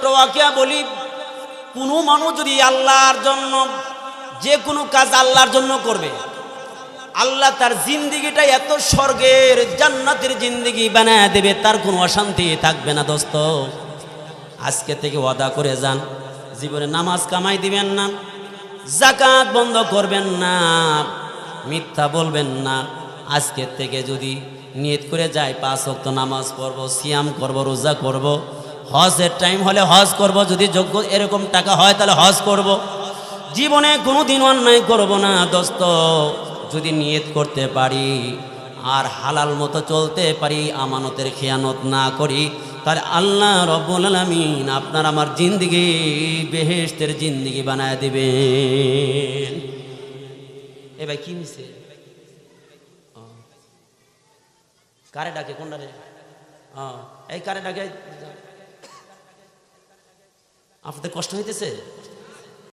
একটা ওয়াকিয়া বলি, কোনো মানুষ যদি আল্লাহর জন্য যে কোনো কাজ আল্লাহর জন্য করবে, আল্লাহ তার জিন্দিগিটা এত স্বর্গের জান্নাতের জিন্দিগি বানায় দেবে, তার কোনো অশান্তি থাকবে না। দোস্ত, আজকে থেকে ওয়াদা করে যান, জীবনে নামাজ কামাই দিবেন না, যাকাত বন্ধ করবেন না, মিথ্যা বলবেন না। আজকে থেকে যদি নিয়ত করে যায় 5 ওয়াক্ত নামাজ পড়বো, সিয়াম করব, রোজা করব, হজের টাইম হলে হজ করব, যদি যোগ্য এরকম টাকা হয় তাহলে হজ করব, জীবনে কোনো দিন অন্যায় করব না। দোস্ত, যদি নিয়ত করতে পারি আর হালাল মতো চলতে পারি, আমানতের খেয়ানত না করি, তাহলে আল্লাহ রব্বুল আলামিন আপনার আমার জিন্দিগি বেহেশতের জিন্দিগি বানায় দিবেন। এ ভাই কি মিছে কারে ডাকে? কোনটা রে? এই কারে ডাকে? আপনাদের কষ্ট হইতেছে?